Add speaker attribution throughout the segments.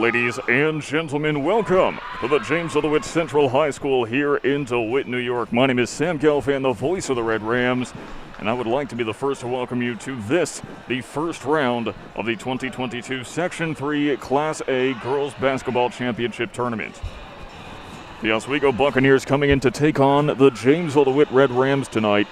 Speaker 1: Ladies and gentlemen, welcome to the Jamesville-DeWitt Central High School here in DeWitt, New York. My name is Sam Gelfand, the voice of the Red Rams, and I would like to be the first to welcome you to the first round of the 2022 Section 3 Class A Girls Basketball Championship Tournament. The Oswego Buccaneers coming in to take on the Jamesville-DeWitt Red Rams tonight,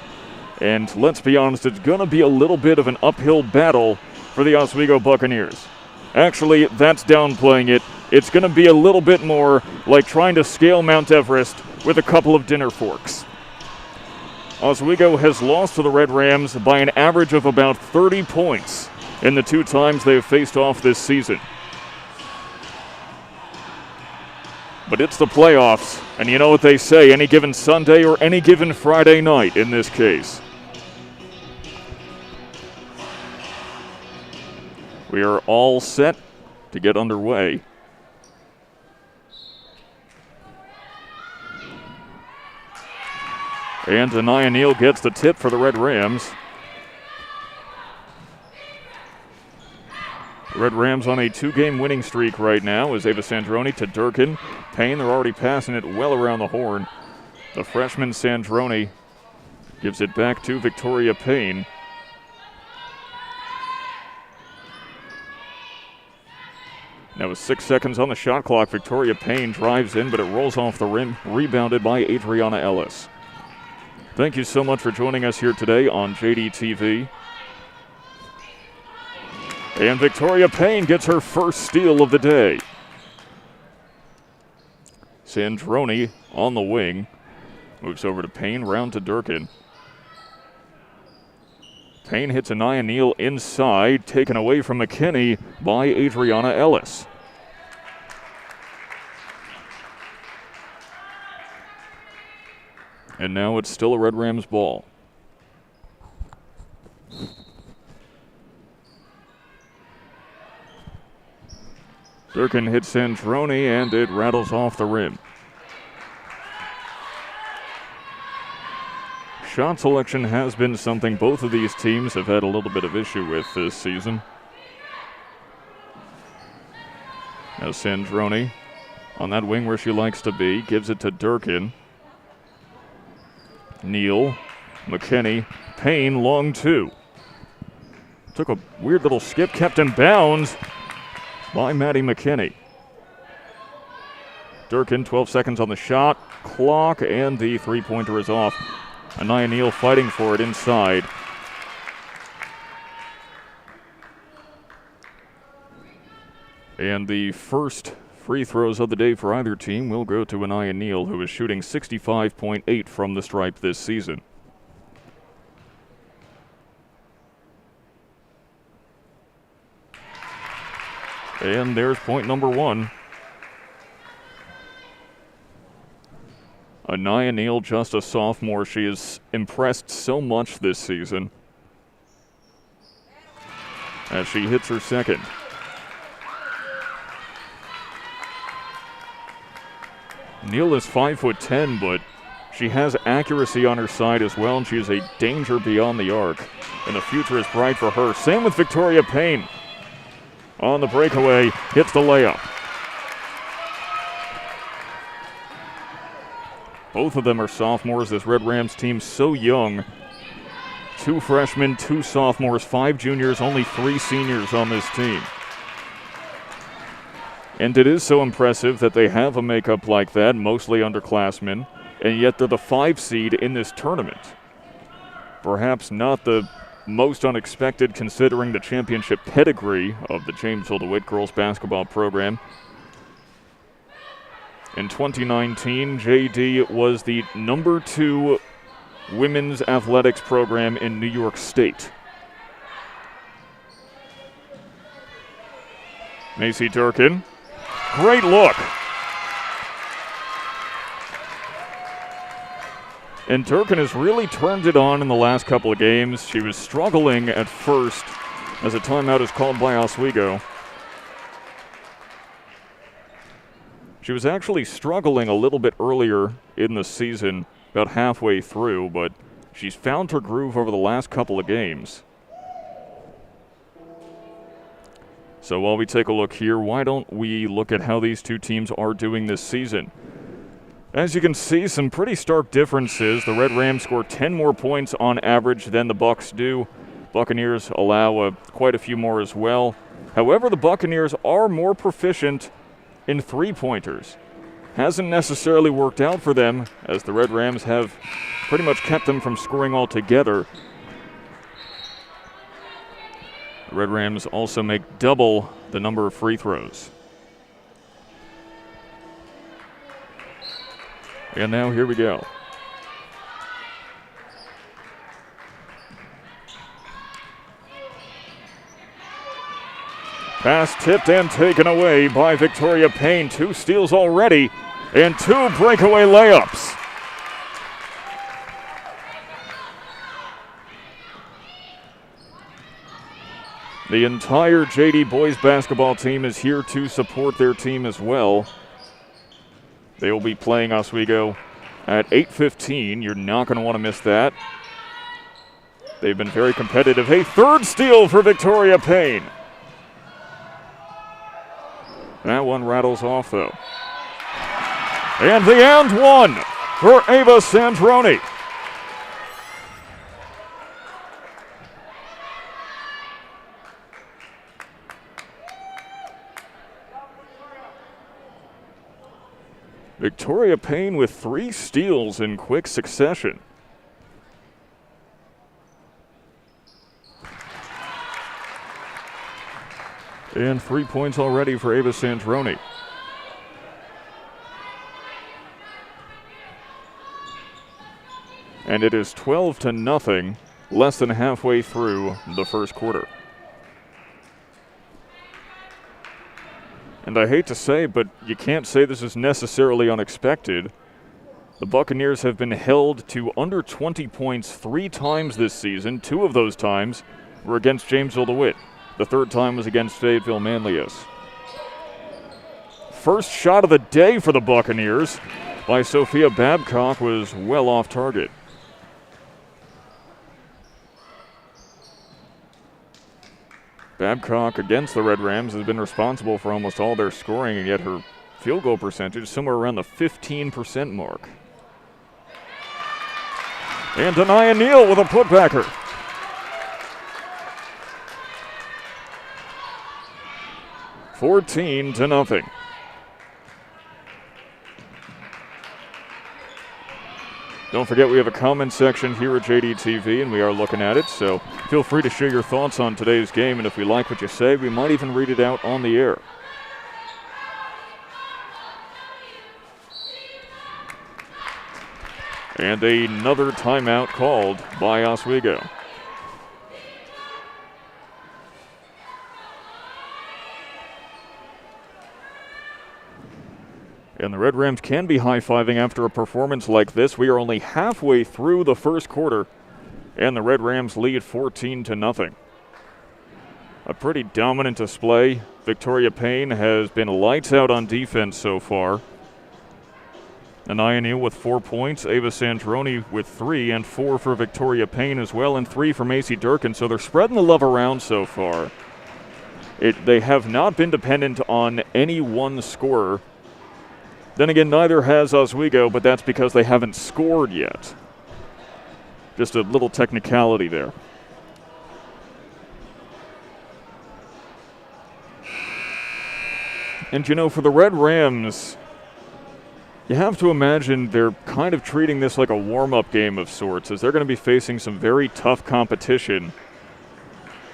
Speaker 1: and let's be honest, it's going to be a little bit of an uphill battle for the Oswego Buccaneers. Actually, that's downplaying it. It's going to be a little bit more like trying to scale Mount Everest with a couple of dinner forks. Oswego has lost to the Red Rams by an average of about 30 points in the two times they have faced off this season. But it's the playoffs, and you know what they say, any given Sunday or any given Friday night in this case. We are all set to get underway. And Anaya Neal gets the tip for the Red Rams. The Red Rams on a two-game winning streak right now as Ava Sandroni to Durkin. Payne, they're already passing it well around the horn. The freshman Sandroni gives it back to Victoria Payne. Now with 6 seconds on the shot clock, Victoria Payne drives in, but it rolls off the rim, rebounded by Adriana Ellis. Thank you so much for joining us here today on JDTV. And Victoria Payne gets her first steal of the day. Sandroni on the wing. Moves over to Payne, round to Durkin. Payne hits Anaya Neal inside, taken away from McKinney by Adriana Ellis. And now it's still a Red Rams ball. Durkin hits Sandroni and it rattles off the rim. Shot selection has been something both of these teams have had a little bit of issue with this season. Now Sandroni on that wing where she likes to be, gives it to Durkin. Neal, McKinney, Payne, long two. Took a weird little skip, kept in bounds by Maddie McKinney. Durkin, 12 seconds on the shot clock, and the three-pointer is off. Anaya Neal fighting for it inside. And the first free throws of the day for either team will go to Anaya Neal, who is shooting 65.8 from the stripe this season. And there's point number one. Anaya Neal, just a sophomore. She has impressed so much this season as she hits her second. Neal is 5'10", but she has accuracy on her side as well, and she is a danger beyond the arc. And the future is bright for her. Same with Victoria Payne. On the breakaway, hits the layup. Both of them are sophomores. This Red Rams team so young. 2 freshmen, 2 sophomores, 5 juniors, only 3 seniors on this team. And it is so impressive that they have a makeup like that, mostly underclassmen, and yet they're the 5 seed in this tournament. Perhaps not the most unexpected considering the championship pedigree of the Jamesville-DeWitt girls basketball program. In 2019, JD was the number 2 women's athletics program in New York State. Macy Durkin. Great look. And Durkin has really turned it on in the last couple of games. She was struggling at first as a timeout is called by Oswego. She was actually struggling a little bit earlier in the season, about halfway through, but she's found her groove over the last couple of games. So while we take a look here, why don't we look at how these two teams are doing this season? As you can see, some pretty stark differences. The Red Rams score 10 more points on average than the Bucs do. Buccaneers allow quite a few more as well. However, the Buccaneers are more proficient in three-pointers. Hasn't necessarily worked out for them, as the Red Rams have pretty much kept them from scoring altogether. The Red Rams also make double the number of free throws. And now here we go. Pass tipped and taken away by Victoria Payne. 2 steals already and 2 breakaway layups. The entire JD boys basketball team is here to support their team as well. They will be playing Oswego at 8:15. You're not going to want to miss that. They've been very competitive. A third steal for Victoria Payne. That one rattles off, though. And the and one for Ava Sandroni. Victoria Payne with 3 steals in quick succession. And 3 points already for Ava Sandroni. And it is 12-0, less than halfway through the first quarter. And I hate to say, but you can't say this is necessarily unexpected. The Buccaneers have been held to under 20 points 3 times this season. 2 of those times were against Jamesville-DeWitt. The 3rd time was against Fayetteville Manlius. First shot of the day for the Buccaneers by Sophia Babcock was well off target. Babcock against the Red Rams has been responsible for almost all their scoring, and yet her field goal percentage is somewhere around the 15% mark. And Anaya Neal with a putbacker. $14-0. Don't forget we have a comment section here at JDTV, and we are looking at it, so feel free to share your thoughts on today's game, and if we like what you say, we might even read it out on the air. And another timeout called by Oswego. And the Red Rams can be high-fiving after a performance like this. We are only halfway through the first quarter, and the Red Rams lead 14-0. A pretty dominant display. Victoria Payne has been lights out on defense so far. Anaya Neal with 4 points, Ava Sandroni with 3, and 4 for Victoria Payne as well, and 3 for Macy Durkin. So they're spreading the love around so far. They have not been dependent on any one scorer. Then again, neither has Oswego, but that's because they haven't scored yet. Just a little technicality there. And you know, for the Red Rams, you have to imagine they're kind of treating this like a warm-up game of sorts, as they're going to be facing some very tough competition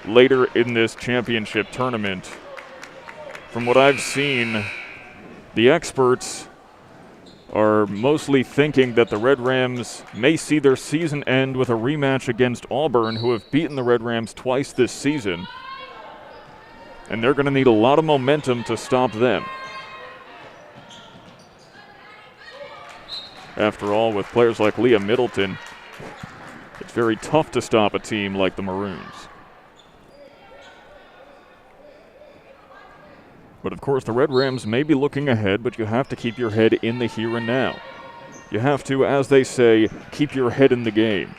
Speaker 1: later in this championship tournament. From what I've seen, the experts are mostly thinking that the Red Rams may see their season end with a rematch against Auburn, who have beaten the Red Rams twice this season. And they're going to need a lot of momentum to stop them. After all, with players like Leah Middleton, it's very tough to stop a team like the Maroons. But of course, the Red Rams may be looking ahead, but you have to keep your head in the here and now. You have to, as they say, keep your head in the game.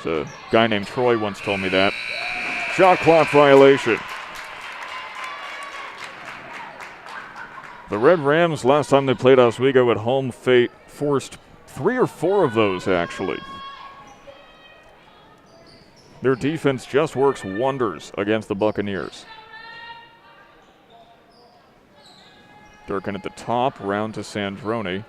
Speaker 1: A guy named Troy once told me that. Shot clock violation. The Red Rams, last time they played Oswego at home, forced 3 or 4 of those, actually. Their defense just works wonders against the Buccaneers. Durkin at the top, round to Sandroni.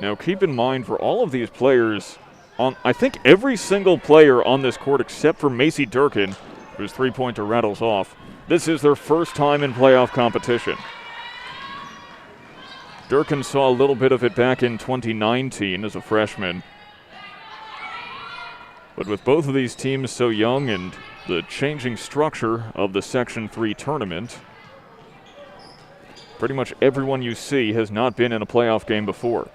Speaker 1: Now keep in mind, for all of these players, I think every single player on this court except for Macy Durkin, whose three-pointer rattles off, this is their first time in playoff competition. Durkin saw a little bit of it back in 2019 as a freshman. But with both of these teams so young and the changing structure of the Section 3 tournament, pretty much everyone you see has not been in a playoff game before.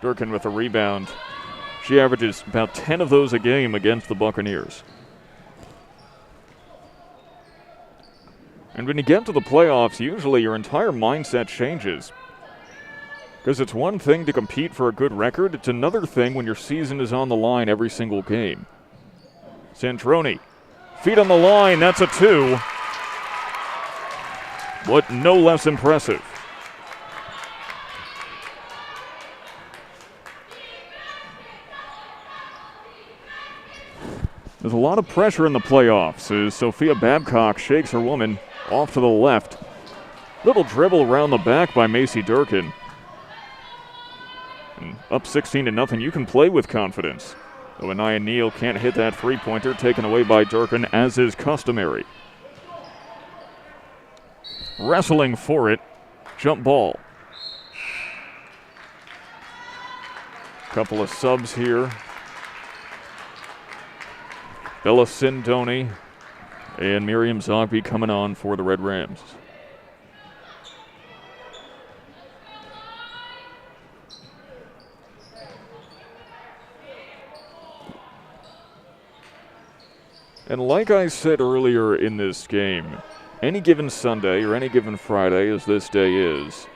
Speaker 1: Durkin with a rebound. She averages about 10 of those a game against the Buccaneers. And when you get to the playoffs, usually your entire mindset changes. Because it's one thing to compete for a good record, it's another thing when your season is on the line every single game. Sandroni, feet on the line, that's a 2. But no less impressive. There's a lot of pressure in the playoffs as Sophia Babcock shakes her woman off to the left. Little dribble around the back by Macy Durkin. And up 16-0, you can play with confidence. Though Anaya Neal can't hit that three-pointer, taken away by Durkin, as is customary. Wrestling for it, jump ball. Couple of subs here. Bella Sindoni and Miriam Zogby coming on for the Red Rams. And like I said earlier in this game, any given Sunday or any given Friday, as this day is,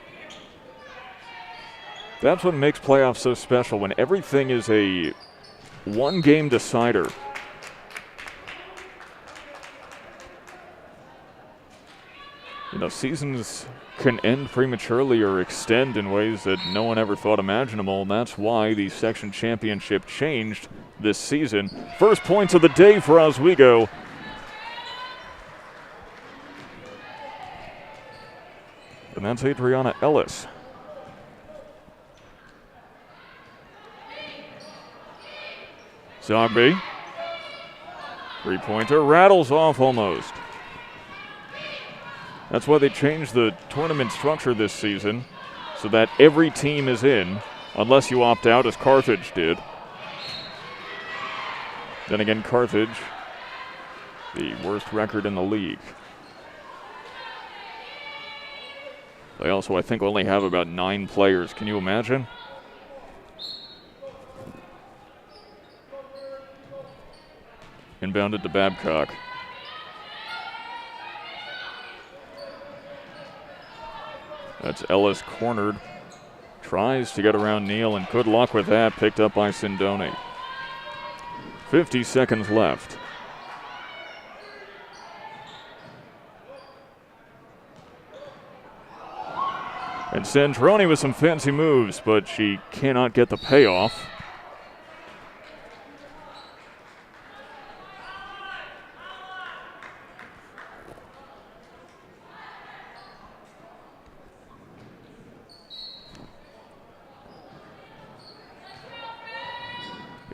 Speaker 1: that's what makes playoffs so special, when everything is a one-game decider. You know, seasons can end prematurely or extend in ways that no one ever thought imaginable, and that's why the section championship changed this season. First points of the day for Oswego. And that's Adriana Ellis. Zogby. Three-pointer rattles off almost. That's why they changed the tournament structure this season, so that every team is in, unless you opt out, as Carthage did. Then again, Carthage, the worst record in the league. They also, I think, only have about 9 players. Can you imagine? Inbounded to Babcock. That's Ellis cornered. Tries to get around Neal, and good luck with that. Picked up by Sindoni. 50 seconds left. And Sandroni with some fancy moves, but she cannot get the payoff.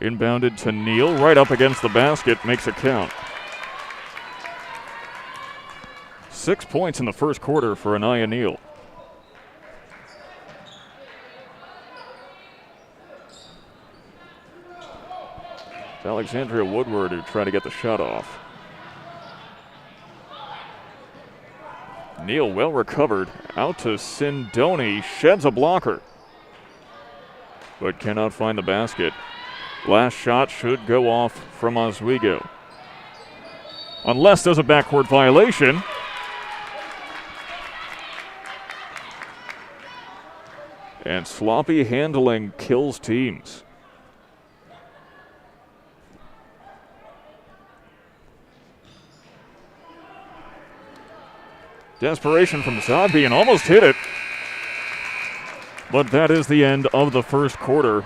Speaker 1: Inbounded to Neal, right up against the basket, makes it count. 6 points in the first quarter for Anaya Neal. It's Alexandria Woodward who tried to get the shot off. Neal well recovered, out to Sindoni, sheds a blocker, but cannot find the basket. Last shot should go off from Oswego. Unless there's a backcourt violation. And sloppy handling kills teams. Desperation from Zogby and almost hit it. But that is the end of the first quarter.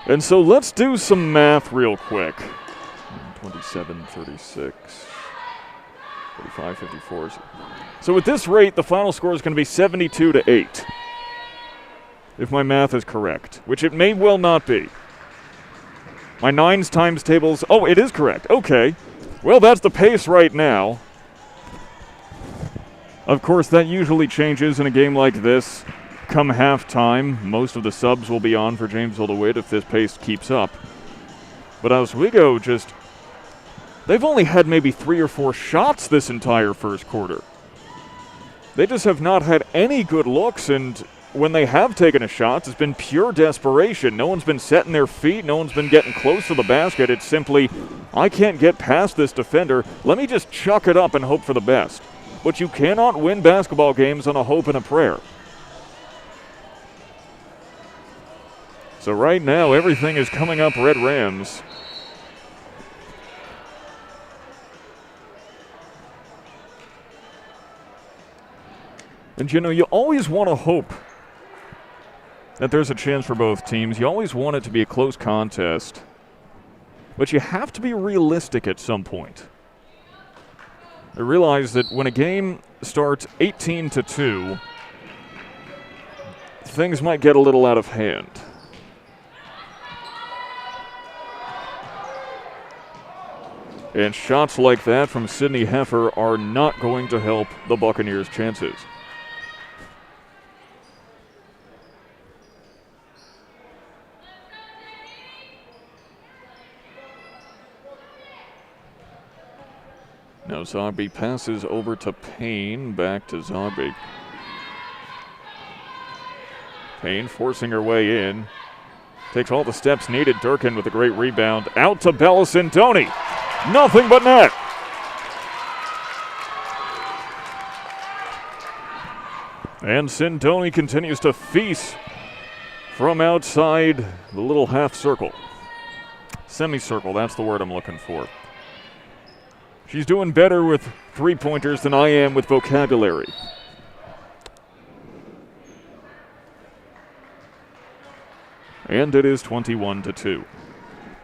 Speaker 1: And so let's do some math real quick. 27, 36, 45, 54. So at this rate, the final score is going to be 72-8. If my math is correct, which it may well not be. My nines times tables, oh, it is correct. Okay. Well, that's the pace right now. Of course, that usually changes in a game like this. Come halftime, most of the subs will be on for Jamesville-DeWitt if this pace keeps up. But Oswego they've only had maybe 3 or 4 shots this entire first quarter. They just have not had any good looks, and when they have taken a shot, it's been pure desperation. No one's been setting their feet. No one's been getting close to the basket. It's simply, I can't get past this defender. Let me just chuck it up and hope for the best. But you cannot win basketball games on a hope and a prayer. So right now, everything is coming up Red Rams. And you know, you always want to hope that there's a chance for both teams. You always want it to be a close contest. But you have to be realistic at some point. I realize that when a game starts 18-2, things might get a little out of hand. And shots like that from Sidney Heffer are not going to help the Buccaneers' chances. Now Zogby passes over to Payne, back to Zogby. Payne forcing her way in. Takes all the steps needed. Durkin with a great rebound. Out to Bellasintoni. Nothing but net. And Sintoni continues to feast from outside the little half circle. Semicircle, that's the word I'm looking for. She's doing better with three-pointers than I am with vocabulary. And it is 21-2.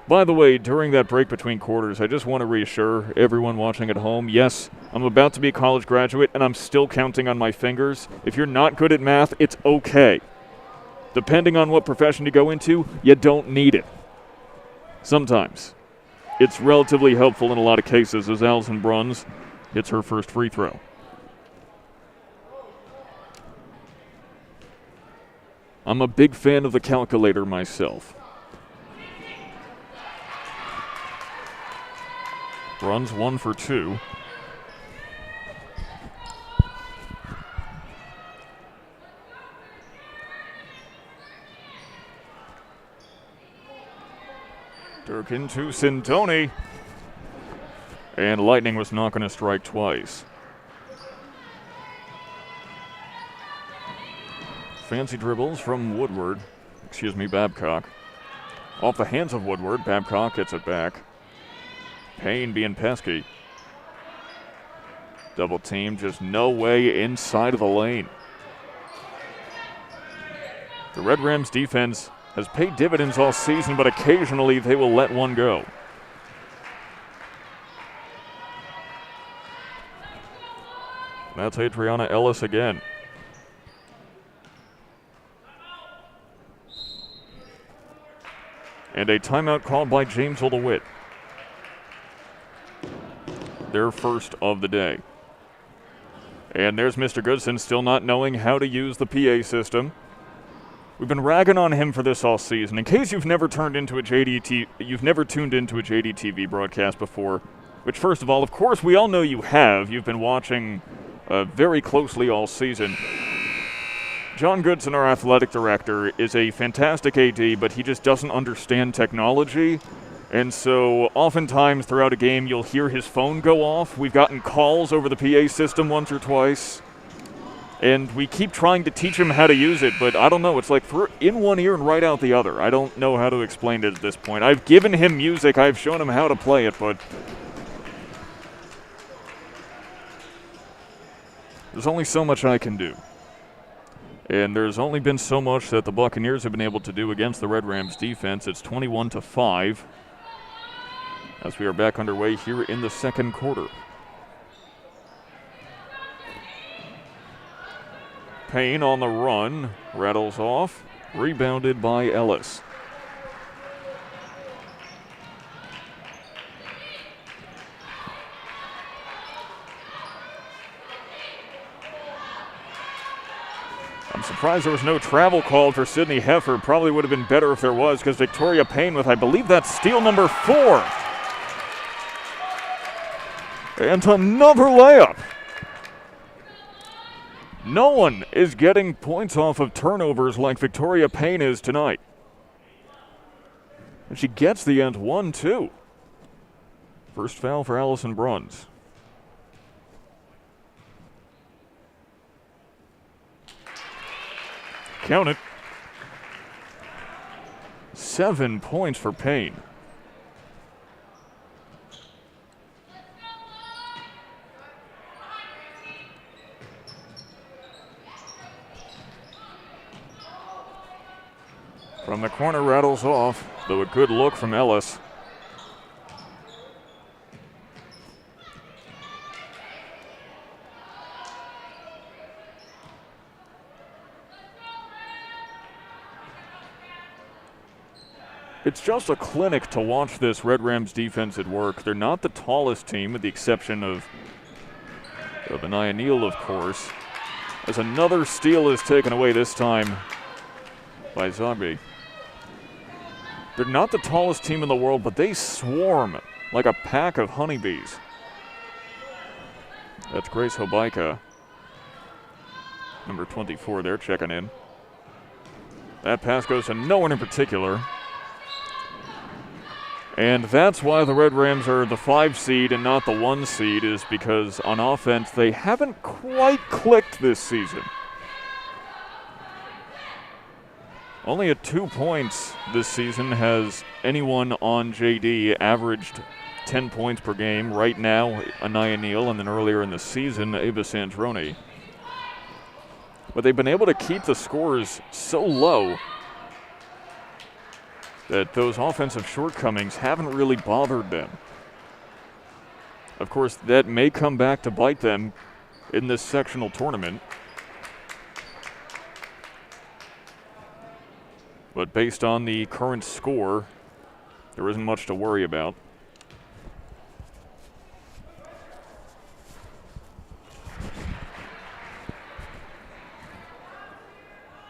Speaker 1: By the way, during that break between quarters, I just want to reassure everyone watching at home, yes, I'm about to be a college graduate, and I'm still counting on my fingers. If you're not good at math, it's okay. Depending on what profession you go into, you don't need it. Sometimes. It's relatively helpful in a lot of cases as Allison Bruns hits her first free throw. I'm a big fan of the calculator myself. Bruns 1 for 2. Durkin to Sintoni. And Lightning was not going to strike twice. Fancy dribbles from Babcock. Off the hands of Woodward, Babcock gets it back. Payne being pesky. Double team, just no way inside of the lane. The Red Rams defense has paid dividends all season, but occasionally they will let one go. That's Adriana Ellis again. And a timeout called by Jamesville-DeWitt. Their first of the day. And there's Mr. Goodson still not knowing how to use the PA system. We've been ragging on him for this all season. In case you've never tuned into a JDTV broadcast before, which first of all, of course, we all know you have. You've been watching very closely all season. John Goodson, our athletic director, is a fantastic AD, but he just doesn't understand technology. And so oftentimes throughout a game, you'll hear his phone go off. We've gotten calls over the PA system once or twice. And we keep trying to teach him how to use it, but I don't know. It's like in one ear and right out the other. I don't know how to explain it at this point. I've given him music. I've shown him how to play it, but there's only so much I can do. And there's only been so much that the Buccaneers have been able to do against the Red Rams defense. It's 21-5 as we are back underway here in the second quarter. Payne on the run, rattles off, rebounded by Ellis. I'm surprised there was no travel called for Sydney Heffer. Probably would have been better if there was, because Victoria Payne with, I believe that's steal number 4. And another layup. No one is getting points off of turnovers like Victoria Payne is tonight. And she gets the end 1-2. First foul for Allison Bruns. Count it. 7 points for Payne. From the corner, rattles off, though a good look from Ellis. It's just a clinic to watch this Red Rams defense at work. They're not the tallest team, with the exception of Anaya Neal, of course, as another steal is taken away, this time by Zogby. They're not the tallest team in the world, but they swarm like a pack of honeybees. That's Grace Hobaika, number 24 there, checking in. That pass goes to no one in particular. And that's why the Red Rams are the 5 seed and not the 1 seed, is because on offense they haven't quite clicked this season. Only at 2 points this season has anyone on JD averaged 10 points per game. Right now, Anaya Neal, and then earlier in the season, Ava Sandroni. But they've been able to keep the scores so low that those offensive shortcomings haven't really bothered them. Of course, that may come back to bite them in this sectional tournament. But based on the current score, there isn't much to worry about.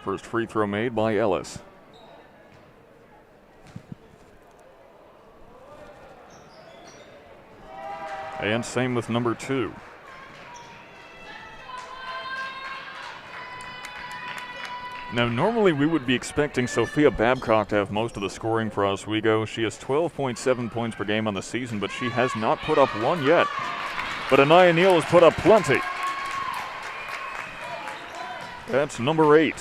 Speaker 1: First free throw made by Ellis. And same with number 2. Now, normally we would be expecting Sophia Babcock to have most of the scoring for Oswego. She has 12.7 points per game on the season, but she has not put up one yet. But Anaya Neal has put up plenty. That's number 8.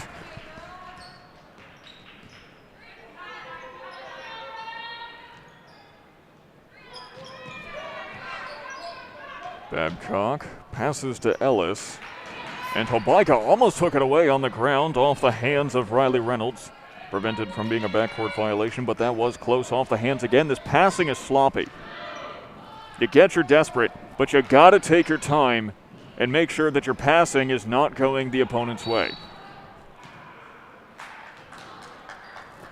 Speaker 1: Babcock passes to Ellis. And Hobaika almost took it away on the ground off the hands of Riley Reynolds. Prevented from being a backcourt violation, but that was close off the hands again. This passing is sloppy. You get you're desperate, but you got to take your time and make sure that your passing is not going the opponent's way.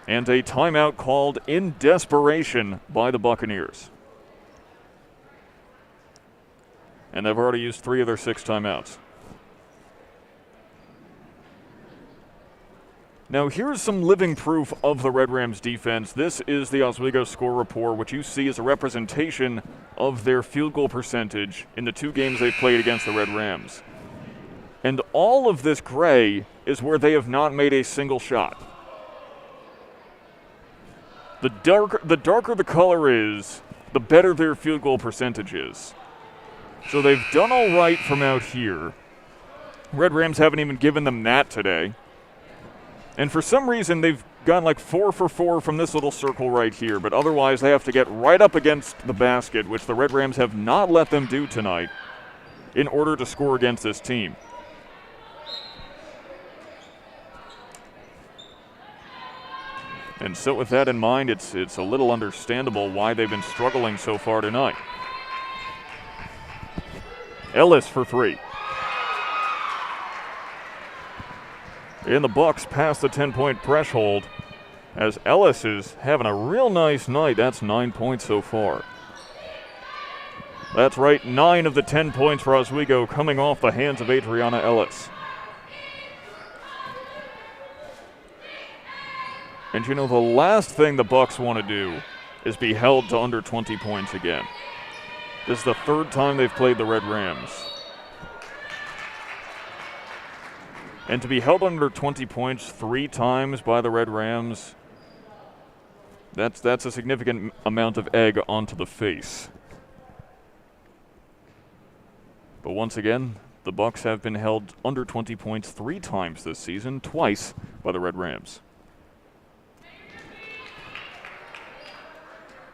Speaker 1: And a timeout called in desperation by the Buccaneers. And they've already used 3 of their 6 timeouts. Now, here's some living proof of the Red Rams defense. This is the Oswego score report, which you see is a representation of their field goal percentage in the 2 games they've played against the Red Rams. And all of this gray is where they have not made a single shot. The darker the color is, the better their field goal percentage is. So they've done all right from out here. Red Rams haven't even given them that today. And for some reason, they've gone like 4 for 4 from this little circle right here. But otherwise, they have to get right up against the basket, which the Red Rams have not let them do tonight in order to score against this team. And so with that in mind, it's a little understandable why they've been struggling so far tonight. Ellis for 3. And the Bucks pass the 10-point threshold as Ellis is having a real nice night. That's 9 points so far. That's right, 9 of the 10 points for Oswego coming off the hands of Adriana Ellis. And you know, the last thing the Bucks want to do is be held to under 20 points again. This is the 3rd time they've played the Red Rams. And to be held under 20 points 3 times by the Red Rams, that's a significant amount of egg onto the face. But once again, the Bucks have been held under 20 points 3 times this season, twice by the Red Rams.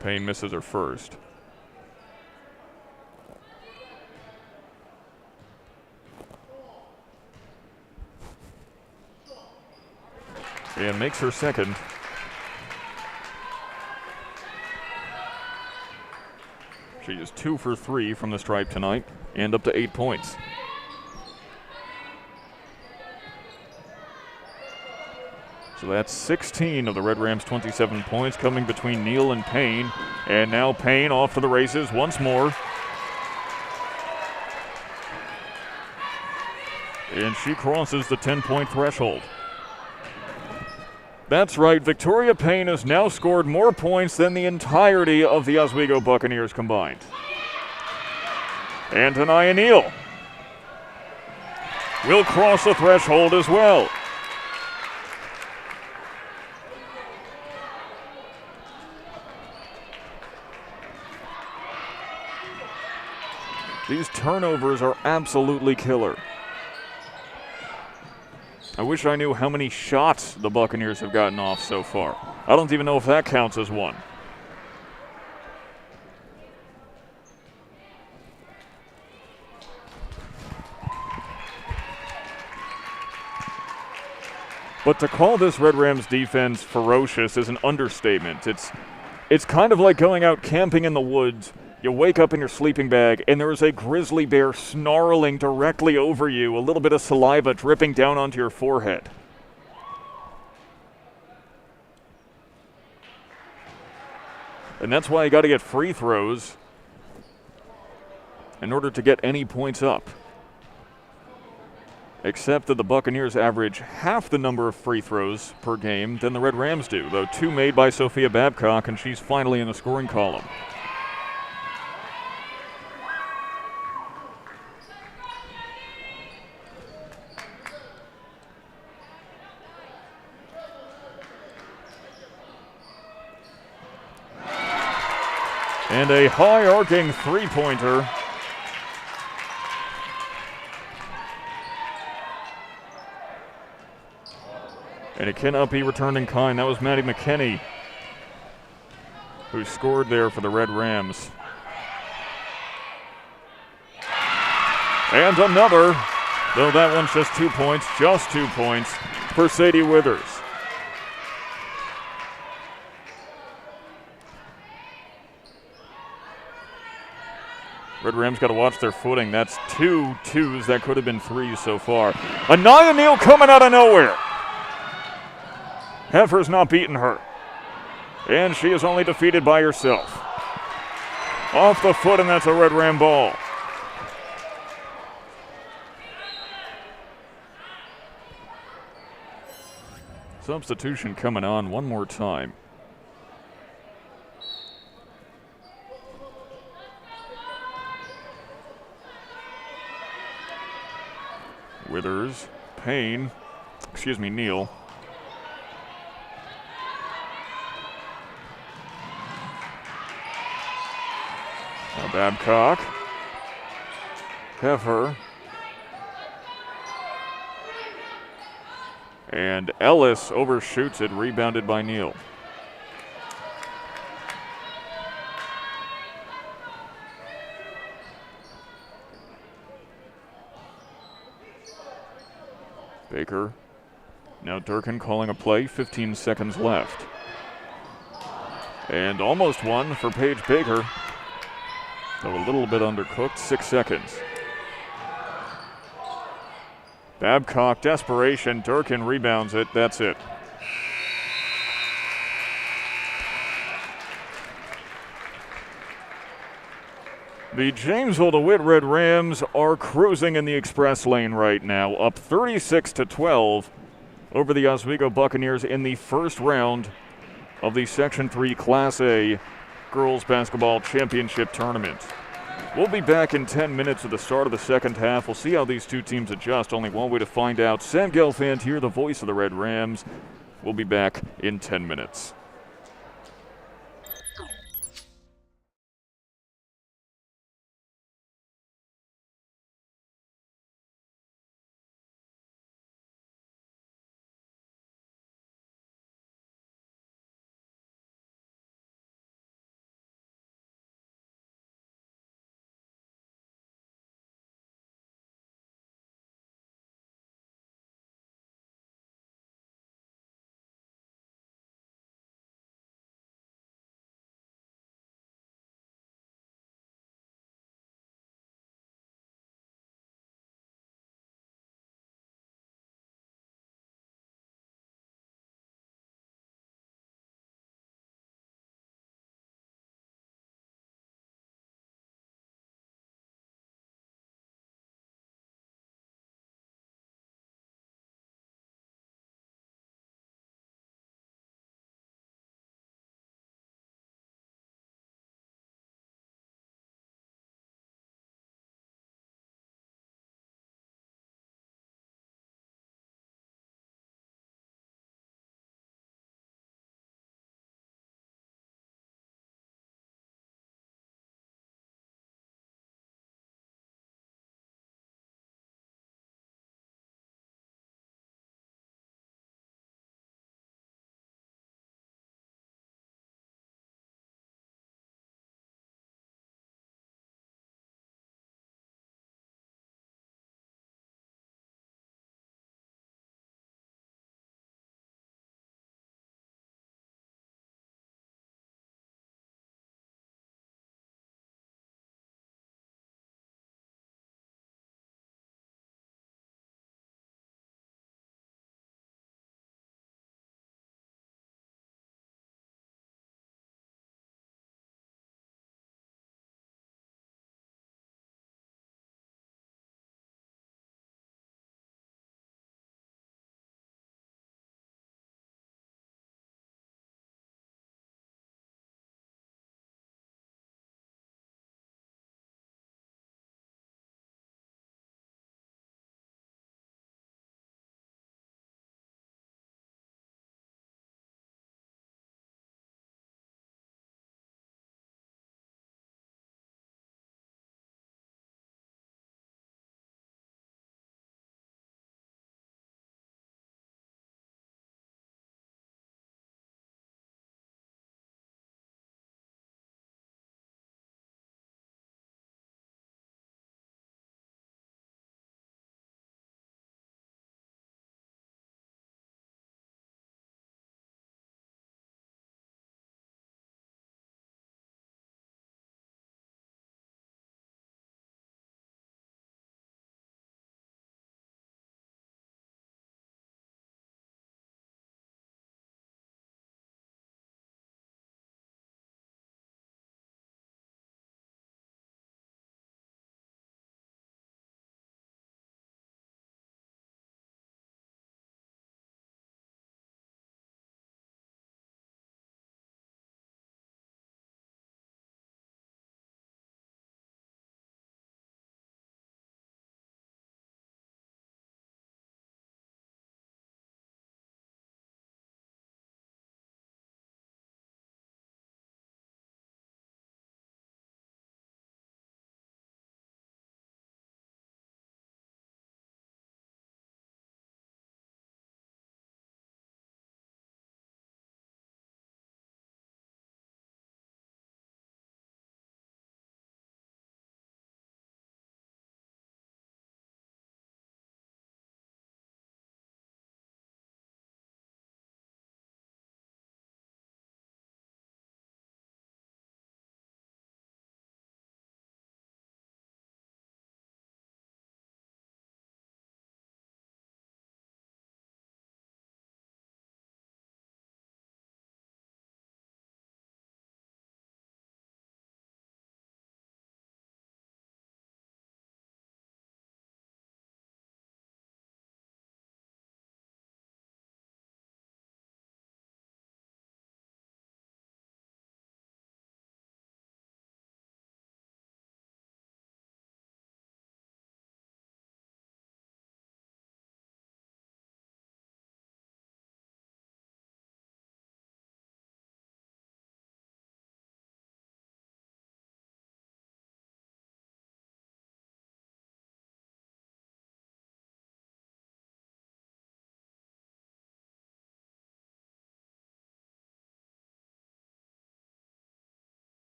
Speaker 1: Payne misses her first. And makes her second. She is 2 for 3 from the stripe tonight and up to 8 points. So that's 16 of the Red Rams' 27 points coming between Neal and Payne. And now Payne off to the races once more. And she crosses the 10-point threshold. That's right, Victoria Payne has now scored more points than the entirety of the Oswego Buccaneers combined. And Anaya Neal will cross the threshold as well. These turnovers are absolutely killer. I wish I knew how many shots the Buccaneers have gotten off so far. I don't even know if that counts as one. But to call this Red Rams defense ferocious is an understatement. It's kind of like going out camping in the woods. You wake up in your sleeping bag, and there is a grizzly bear snarling directly over you, a little bit of saliva dripping down onto your forehead. And that's why you got to get free throws in order to get any points up. Except that the Buccaneers average half the number of free throws per game than the Red Rams do, though 2 made by Sophia Babcock, and she's finally in the scoring column. And a high-arcing three-pointer. And it cannot be returned in kind. That was Maddie McKinney who scored there for the Red Rams. And another, though that one's just 2 points, for Sadie Withers. Red Rams got to watch their footing. That's 2 twos. That could have been 3 so far. Anaya Neal coming out of nowhere. Heifer's not beating her. And she is only defeated by herself. Off the foot, and that's a Red Ram ball. Substitution coming on one more time. Withers, Payne, Neal. Now Babcock, Heifer. And Ellis overshoots it, rebounded by Neal. Baker. Now Durkin calling a play, 15 seconds left. And almost one for Paige Baker. Though a little bit undercooked, 6 seconds. Babcock, desperation. Durkin rebounds it. That's it. The Jamesville-DeWitt Red Rams are cruising in the express lane right now, up 36-12 over the Oswego Buccaneers in the first round of the Section 3 Class A Girls Basketball Championship Tournament. We'll be back in 10 minutes at the start of the second half. We'll see how these two teams adjust. Only one way to find out. Sam Gelfand here, the voice of the Red Rams. We'll be back in 10 minutes.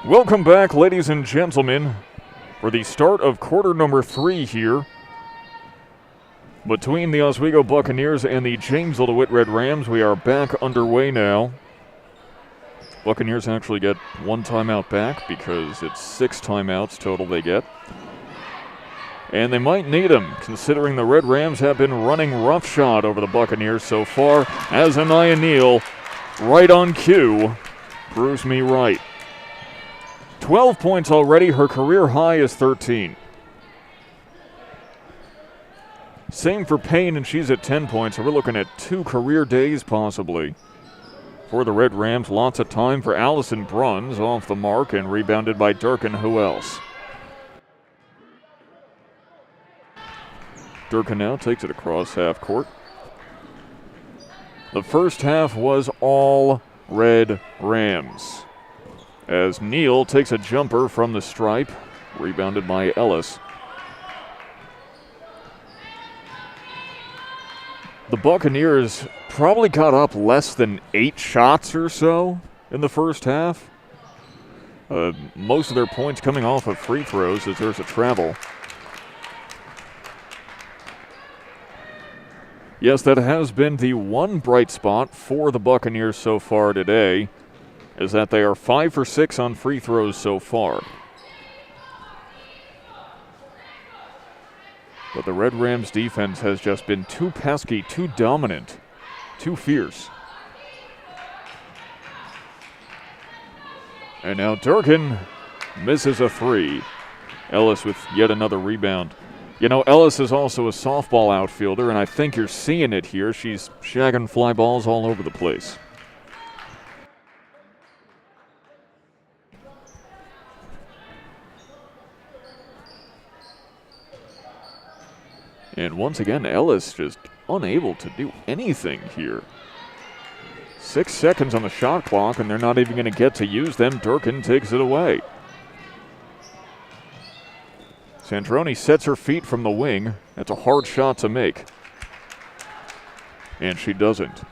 Speaker 1: Welcome back, ladies and gentlemen, for the start of quarter number 3 here between the Oswego Buccaneers and the Jamesville-DeWitt Red Rams. We are back underway now. Buccaneers actually get 1 timeout back because it's 6 timeouts total they get. And they might need them, considering the Red Rams have been running roughshod over the Buccaneers so far, as Anaya Neal, right on cue, proves me right. 12 points already. Her career high is 13. Same for Payne, and she's at 10 points. So we're looking at 2 career days possibly for the Red Rams. Lots of time for Allison Bruns, off the mark and rebounded by Durkin. Who else? Durkin now takes it across half court. The first half was all Red Rams, as Neal takes a jumper from the stripe, rebounded by Ellis. The Buccaneers probably got up less than 8 shots or so in the first half. Most of their points coming off of free throws, as there's a travel. Yes, that has been the one bright spot for the Buccaneers so far today, is that they are 5 for 6 on free throws so far. But the Red Rams defense has just been too pesky, too dominant, too fierce. And now Durkin misses a 3. Ellis with yet another rebound. You know, Ellis is also a softball outfielder, and I think you're seeing it here. She's shagging fly balls all over the place. And once again, Ellis just unable to do anything here. 6 seconds on the shot clock, and they're not even going to get to use them. Durkin takes it away. Sandroni sets her feet from the wing. That's a hard shot to make. And she doesn't.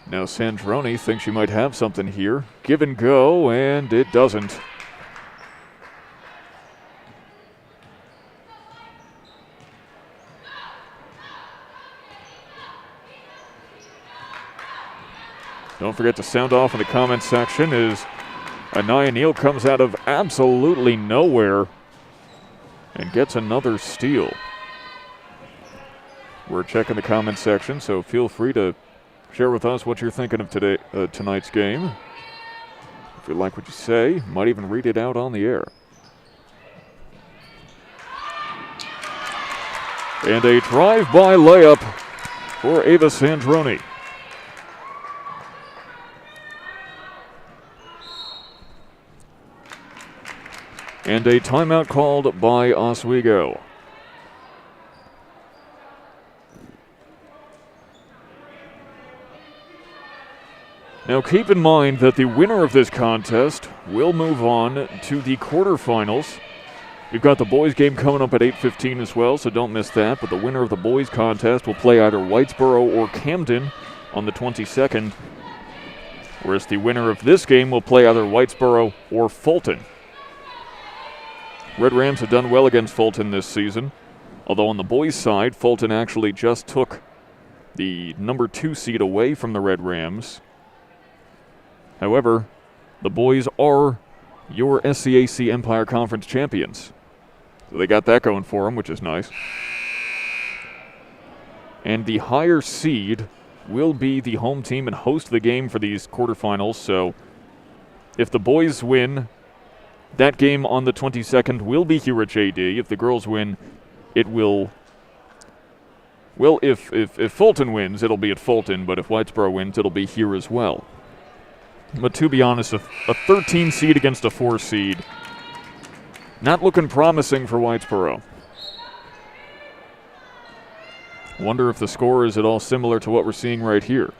Speaker 1: Now Sandroni thinks she might have something here. Give and go, and it doesn't. Don't forget to sound off in the comments section as Anaya Neal comes out of absolutely nowhere and gets another steal. We're checking the comments section, so feel free to share with us what you're thinking of tonight's game. If you like what you say, might even read it out on the air. And a drive-by layup for Ava Sandroni. And a timeout called by Oswego. Now keep in mind that the winner of this contest will move on to the quarterfinals. We've got the boys game coming up at 8:15 as well, so don't miss that. But the winner of the boys contest will play either Whitesboro or Camden on the 22nd, whereas the winner of this game will play either Whitesboro or Fulton. Red Rams have done well against Fulton this season, although on the boys' side, Fulton actually just took the number 2 seed away from the Red Rams. However, the boys are your SCAC Empire Conference champions. So they got that going for them, which is nice. And the higher seed will be the home team and host the game for these quarterfinals. So if the boys win, that game on the 22nd will be here at JD. If the girls win, it will... Well, if Fulton wins, it'll be at Fulton, but if Whitesboro wins, it'll be here as well. But to be honest, a 13 seed against a 4 seed, not looking promising for Whitesboro. Wonder if the score is at all similar to what we're seeing right here.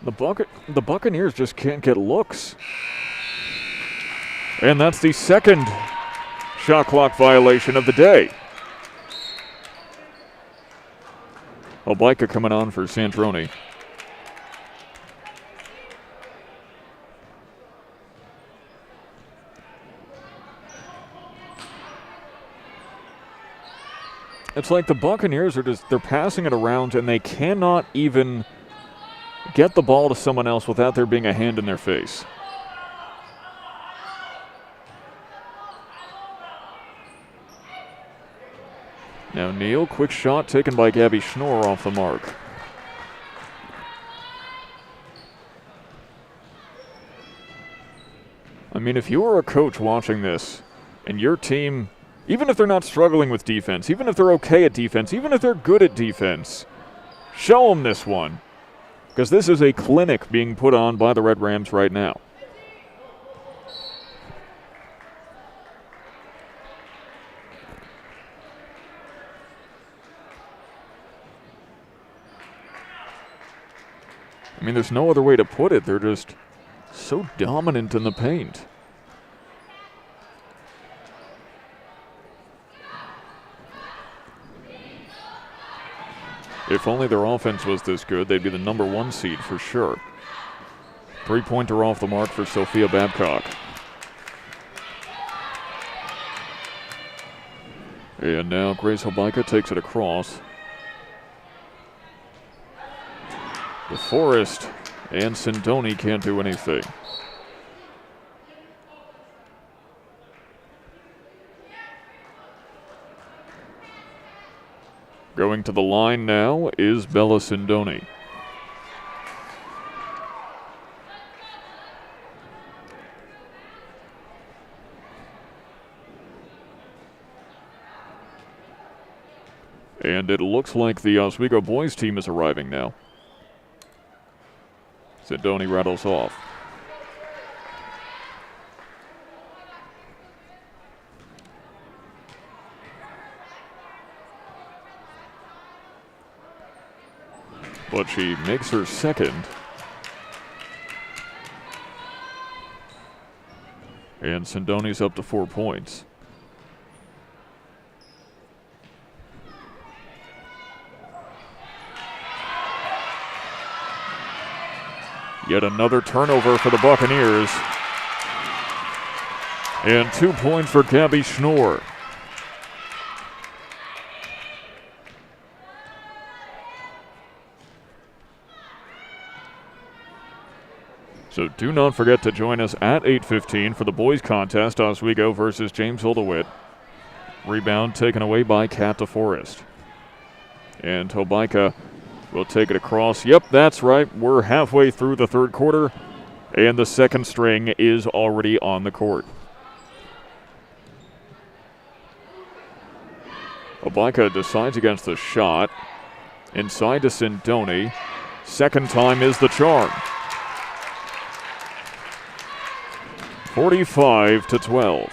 Speaker 1: The Buccaneers just can't get looks. And that's the second shot clock violation of the day. Obika coming on for Santroni. It's like the Buccaneers are they're passing it around and they cannot even get the ball to someone else without there being a hand in their face. Now Neal, quick shot taken by Gabby Schnorr off the mark. I mean, if you were a coach watching this and your team, even if they're not struggling with defense, even if they're okay at defense, even if they're good at defense, show them this one. Because this is a clinic being put on by the Red Rams right now. I mean, there's no other way to put it. They're just so dominant in the paint. If only their offense was this good, they'd be the number 1 seed for sure. Three-pointer off the mark for Sophia Babcock. And now Grace Obika takes it across. DeForest and Sindoni can't do anything. Going to the line now is Bella Sindoni. And it looks like the Oswego boys team is arriving now. Sindoni rattles off. But she makes her second. And Sindoni's up to 4 points. Yet another turnover for the Buccaneers. And 2 points for Gabby Schnorr. So do not forget to join us at 8:15 for the boys contest, Oswego versus Jamesville-DeWitt. Rebound taken away by Kat DeForest. And Obika will take it across. Yep, that's right. We're halfway through the third quarter, and the second string is already on the court. Obika decides against the shot. Inside to Sindoni. Second time is the charm. 45-12.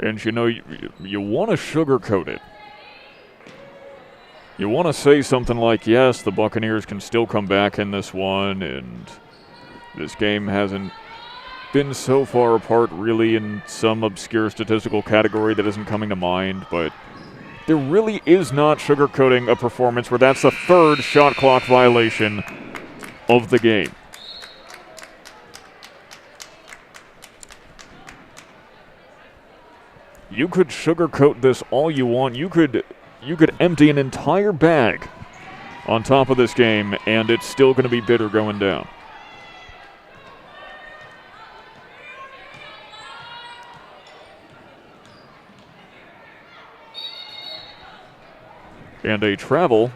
Speaker 1: And you know, you want to sugarcoat it. You want to say something like, yes, the Buccaneers can still come back in this one, and this game hasn't been so far apart really in some obscure statistical category that isn't coming to mind, but there really is not sugarcoating a performance where that's the third shot clock violation of the game. You could sugarcoat this all you want. You could empty an entire bag on top of this game, and it's still going to be bitter going down. And a travel.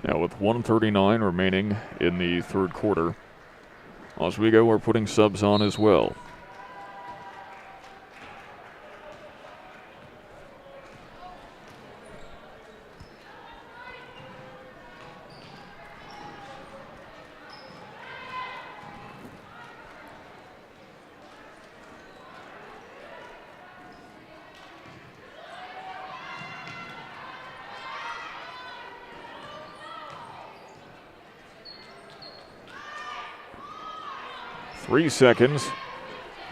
Speaker 1: Now with 1:39 remaining in the third quarter, Oswego are putting subs on as well. 3 seconds.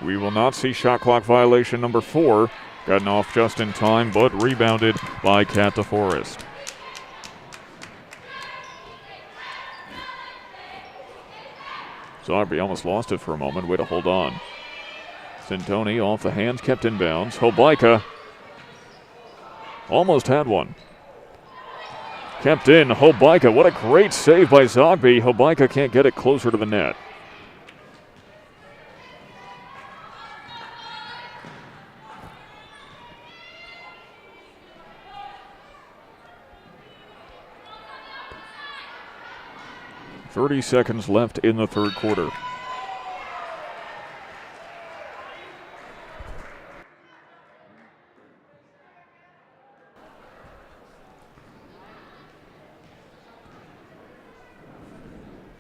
Speaker 1: We will not see shot clock violation number 4. Gotten off just in time, but rebounded by Cat DeForest. Zogby almost lost it for a moment. Way to hold on. Sintoni off the hands, kept in bounds. Hobaika almost had one. Kept in. Hobaika, what a great save by Zogby. Hobaika can't get it closer to the net. .30 seconds left in the third quarter.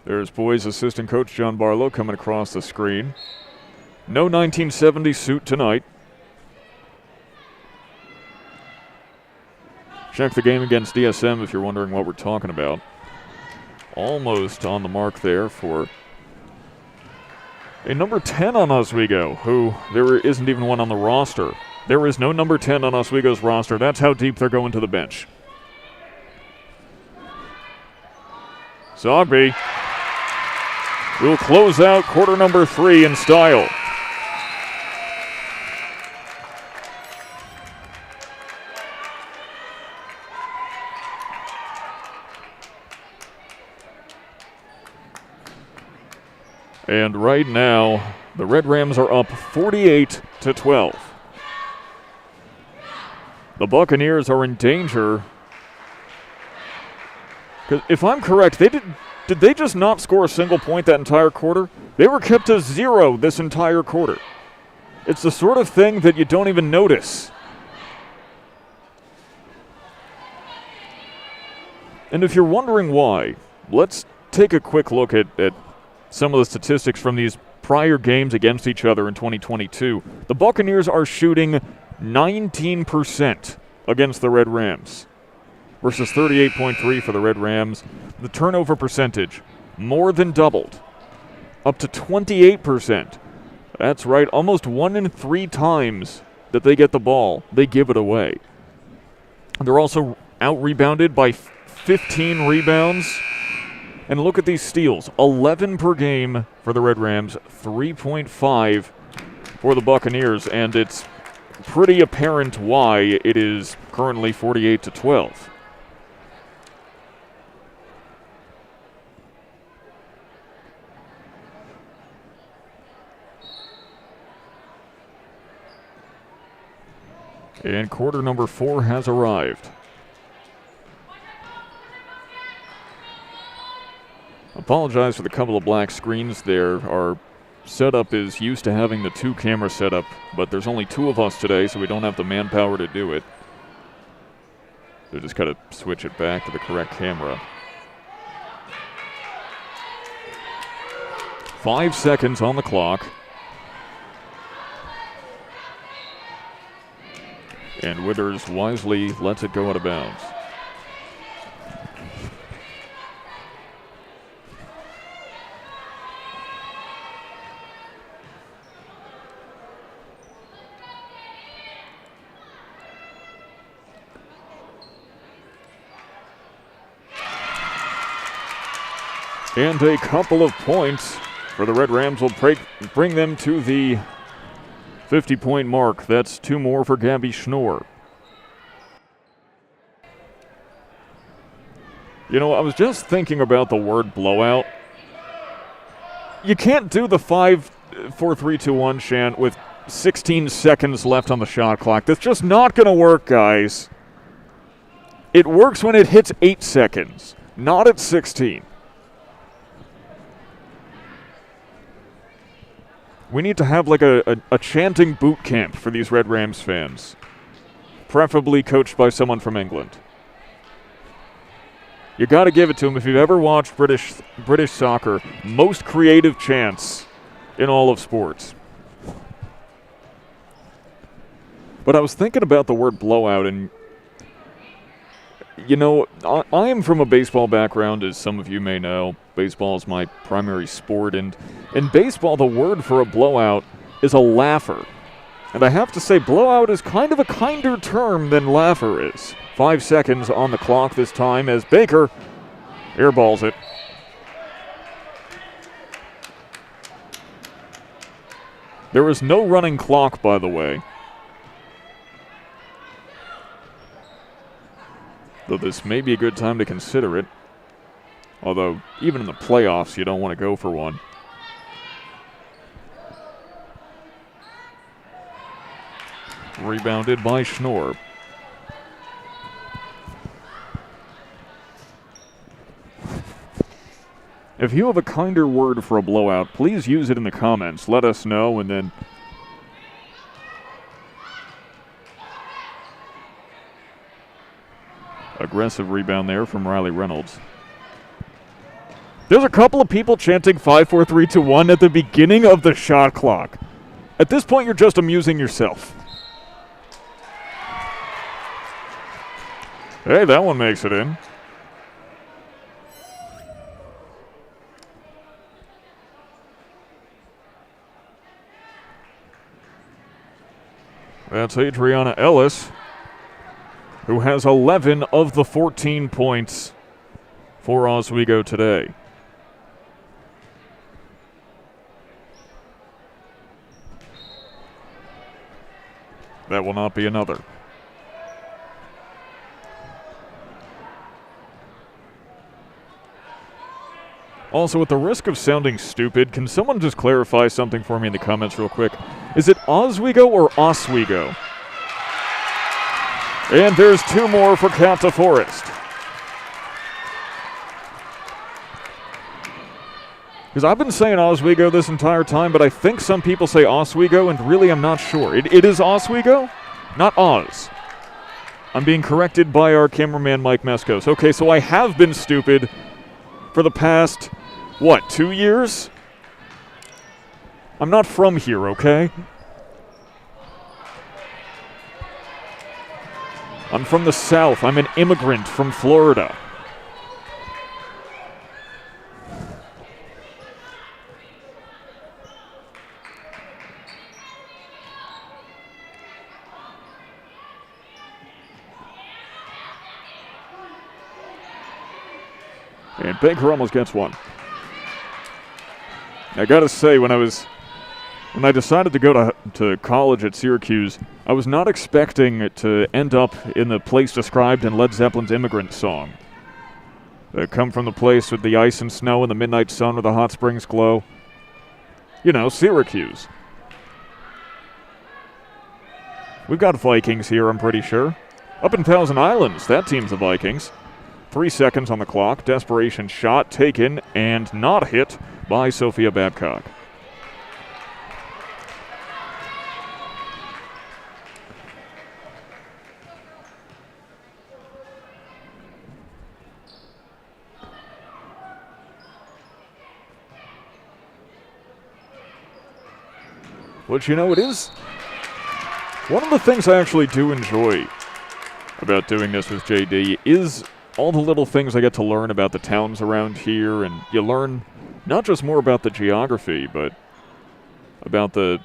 Speaker 1: There's boys assistant coach John Barlow coming across the screen. No 1970 suit tonight. Check the game against DSM if you're wondering what we're talking about. Almost on the mark there for a number 10 on Oswego, who there isn't even one on the roster. There is no number 10 on Oswego's roster. That's how deep they're going to the bench. Zogby will close out quarter number 3 in style. And right now, the Red Rams are up 48-12. The Buccaneers are in danger. 'Cause if I'm correct, did they just not score a single point that entire quarter? They were kept to 0 this entire quarter. It's the sort of thing that you don't even notice. And if you're wondering why, let's take a quick look at some of the statistics from these prior games against each other in 2022. The Buccaneers are shooting 19% against the Red Rams versus 38.3 for the Red Rams. The turnover percentage more than doubled, up to 28%. That's right, almost 1 in 3 times that they get the ball, they give it away. They're also out-rebounded by 15 rebounds. And look at these steals, 11 per game for the Red Rams, 3.5 for the Buccaneers, and it's pretty apparent why it is currently 48-12. And quarter number 4 has arrived. Apologize for the couple of black screens there. Our setup is used to having the 2-camera setup, but there's only 2 of us today, so we don't have the manpower to do it. So just got to switch it back to the correct camera. 5 seconds on the clock. And Withers wisely lets it go out of bounds. And a couple of points for the Red Rams will bring them to the 50-point mark. That's 2 more for Gabby Schnorr. You know, I was just thinking about the word blowout. You can't do the 5, 4, 3, 2, 1 chant with 16 seconds left on the shot clock. That's just not going to work, guys. It works when it hits 8 seconds, not at 16. We need to have like a chanting boot camp for these Red Rams fans, preferably coached by someone from England. You got to give it to them. If you've ever watched British soccer, most creative chants in all of sports. But I was thinking about the word blowout, and You know, I am from a baseball background, as some of you may know. Baseball is my primary sport, and in baseball, the word for a blowout is a laugher. And I have to say, blowout is kind of a kinder term than laugher is. 5 seconds on the clock this time as Baker airballs it. There is no running clock, by the way. Though this may be a good time to consider it. Although, even in the playoffs, you don't want to go for one. Rebounded by Schnorr. If you have a kinder word for a blowout, please use it in the comments. Let us know, and then aggressive rebound there from Riley Reynolds. There's a couple of people chanting 5, 4, 3, 2, 1 at the beginning of the shot clock. At this point, you're just amusing yourself. Hey, that one makes it in. That's Adriana Ellis, who has 11 of the 14 points for Oswego today. That will not be another. Also, at the risk of sounding stupid, can someone just clarify something for me in the comments real quick? Is it Oswego or Oswego? And there's 2 more for Capta Forest. Because I've been saying Oswego this entire time, but I think some people say Oswego, and really I'm not sure. It is Oswego, not Oz. I'm being corrected by our cameraman Mike Meskos. Okay, so I have been stupid for the past, 2 years? I'm not from here, okay? I'm from the South. I'm an immigrant from Florida. And Baker almost gets one. I gotta say, when I decided to go to college at Syracuse, I was not expecting it to end up in the place described in Led Zeppelin's Immigrant Song. They come from the place with the ice and snow and the midnight sun where the hot springs glow. You know, Syracuse. We've got Vikings here, I'm pretty sure. Up in Thousand Islands, that team's the Vikings. 3 seconds on the clock. Desperation shot taken and not hit by Sophia Babcock. But you know, it is one of the things I actually do enjoy about doing this with JD is all the little things I get to learn about the towns around here, and you learn not just more about the geography, but about the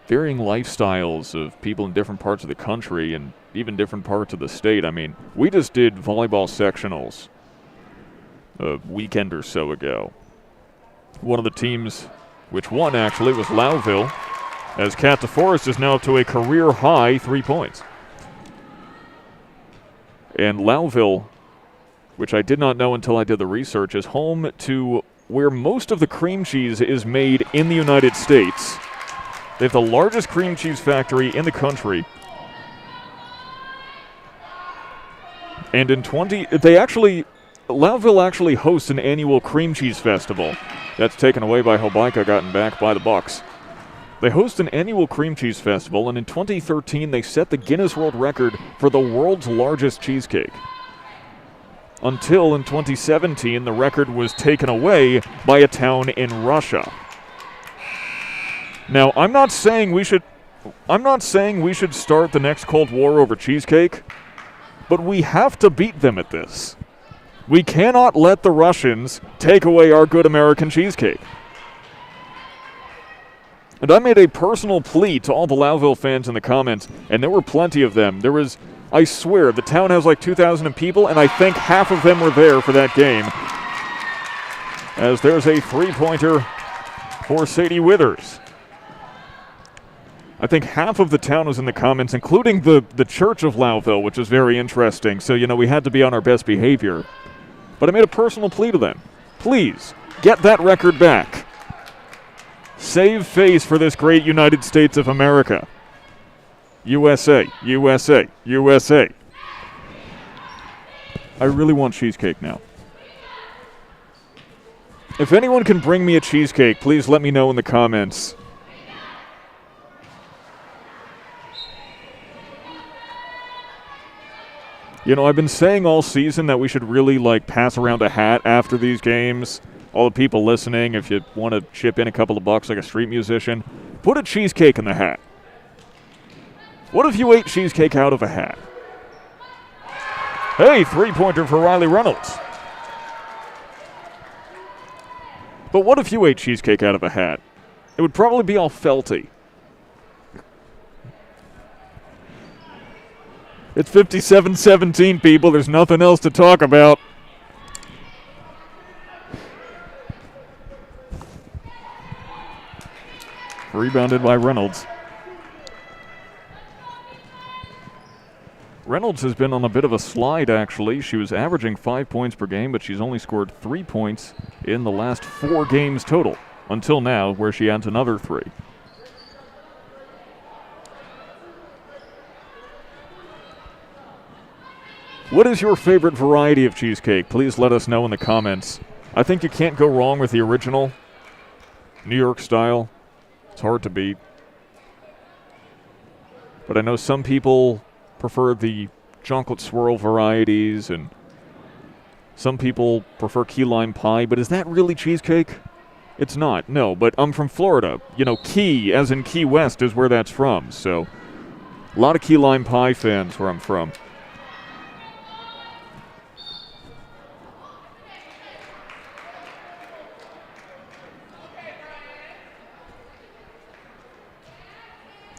Speaker 1: varying lifestyles of people in different parts of the country and even different parts of the state. I mean, we just did volleyball sectionals a weekend or so ago. One of the teams which won, actually, was Louville, as Cat DeForest is now up to a career-high 3 points. And Louville, which I did not know until I did the research, is home to where most of the cream cheese is made in the United States. They have the largest cream cheese factory in the country. And in Louville actually hosts an annual cream cheese festival. That's taken away by Hobeika, gotten back by the Bucks. They host an annual cream cheese festival, and in 2013 they set the Guinness World Record for the world's largest cheesecake. Until in 2017, the record was taken away by a town in Russia. Now, I'm not saying we should start the next Cold War over cheesecake, but we have to beat them at this. We cannot let the Russians take away our good American cheesecake. And I made a personal plea to all the Louville fans in the comments, and there were plenty of them. There was, I swear, the town has like 2,000 people, and I think half of them were there for that game. As there's a three-pointer for Sadie Withers. I think half of the town was in the comments, including the Church of Louville, which is very interesting. So, we had to be on our best behavior. But I made a personal plea to them. Please, get that record back. Save face for this great United States of America. USA, USA, USA. I really want cheesecake now. If anyone can bring me a cheesecake, please let me know in the comments. I've been saying all season that we should really, pass around a hat after these games. All the people listening, if you want to chip in a couple of bucks like a street musician, put a cheesecake in the hat. What if you ate cheesecake out of a hat? Hey, three-pointer for Riley Reynolds. But what if you ate cheesecake out of a hat? It would probably be all felty. It's 57-17, people. There's nothing else to talk about. Rebounded by Reynolds. Reynolds has been on a bit of a slide, actually. She was averaging 5 points per game, but she's only scored 3 points in the last 4 games total, until now, where she adds another 3. What is your favorite variety of cheesecake? Please let us know in the comments. I think you can't go wrong with the original New York style. It's hard to beat. But I know some people prefer the chocolate swirl varieties, and some people prefer key lime pie. But is that really cheesecake? It's not, no. But I'm from Florida. Key, as in Key West, is where that's from. So a lot of key lime pie fans where I'm from.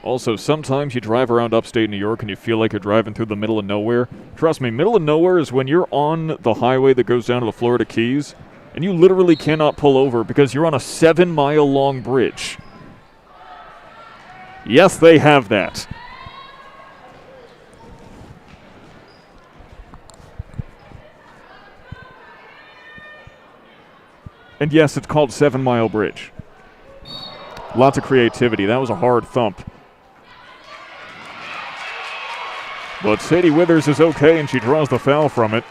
Speaker 1: Also, sometimes you drive around upstate New York and you feel like you're driving through the middle of nowhere. Trust me, middle of nowhere is when you're on the highway that goes down to the Florida Keys and you literally cannot pull over because you're on a 7-mile-long bridge. Yes, they have that. And yes, it's called 7 Mile Bridge. Lots of creativity. That was a hard thump. But Sadie Withers is okay, and she draws the foul from it.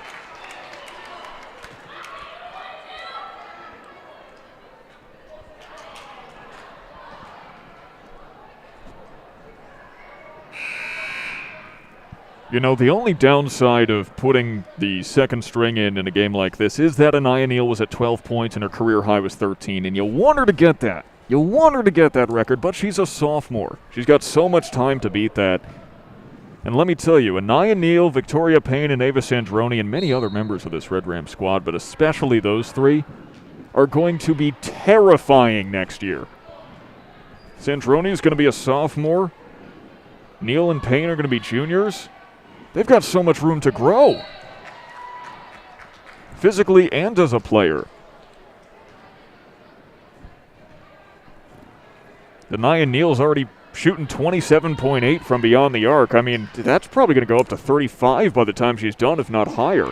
Speaker 1: The only downside of putting the second string in a game like this is that Anaya Neal was at 12 points and her career high was 13, and you want her to get that. You want her to get that record, but she's a sophomore. She's got so much time to beat that. And let me tell you, Anaya Neal, Victoria Payne, and Ava Sandroni, and many other members of this Red Ram squad, but especially those three, are going to be terrifying next year. Sandroni is going to be a sophomore. Neal and Payne are going to be juniors. They've got so much room to grow, physically and as a player. Anaya Neal's already shooting 27.8 from beyond the arc. I mean, that's probably going to go up to 35 by the time she's done, if not higher.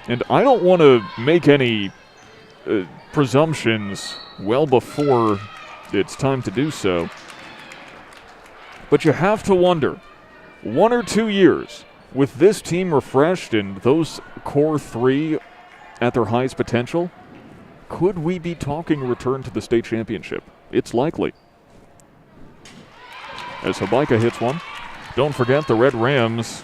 Speaker 1: And I don't want to make any presumptions well before it's time to do so. But you have to wonder, 1 or 2 years, with this team refreshed and those core three at their highest potential, could we be talking return to the state championship? It's likely. As Habaika hits one. Don't forget the Red Rams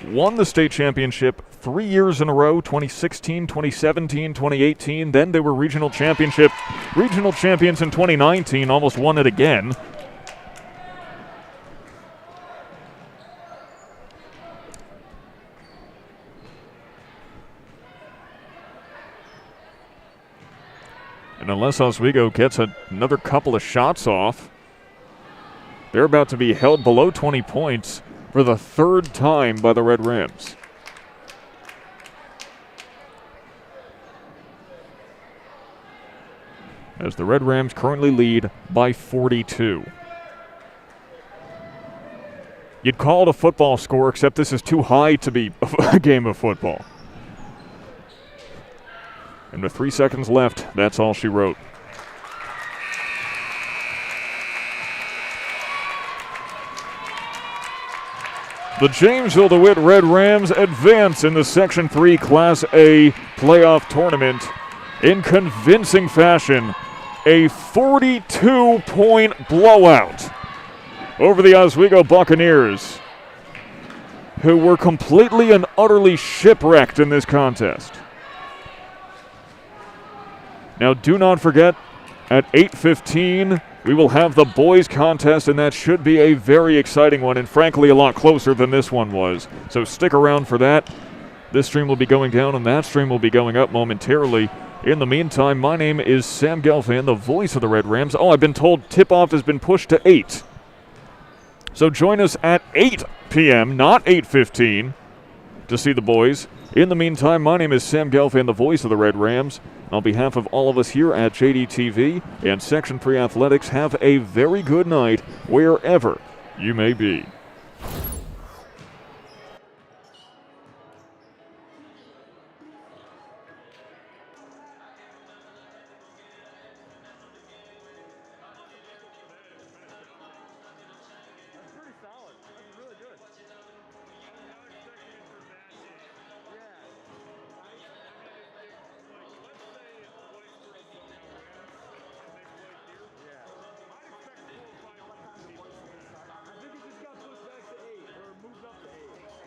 Speaker 1: won the state championship 3 years in a row, 2016, 2017, 2018. Then they were regional champions in 2019, almost won it again. And unless Oswego gets another couple of shots off, they're about to be held below 20 points for the third time by the Red Rams. As the Red Rams currently lead by 42. You'd call it a football score, except this is too high to be a game of football. And with 3 seconds left, that's all she wrote. The Jamesville-DeWitt Red Rams advance in the Section 3 Class A playoff tournament in convincing fashion. A 42-point blowout over the Oswego Buccaneers, who were completely and utterly shipwrecked in this contest. Now, do not forget, at 8:15, we will have the boys' contest, and that should be a very exciting one, and frankly, a lot closer than this one was. So stick around for that. This stream will be going down, and that stream will be going up momentarily. In the meantime, my name is Sam Gelfand, the voice of the Red Rams. Oh, I've been told tip-off has been pushed to 8. So join us at 8 p.m., not 8:15, to see the boys. In the meantime, my name is Sam Gelfand, the voice of the Red Rams. On behalf of all of us here at JDTV and Section 3 Athletics, have a very good night wherever you may be.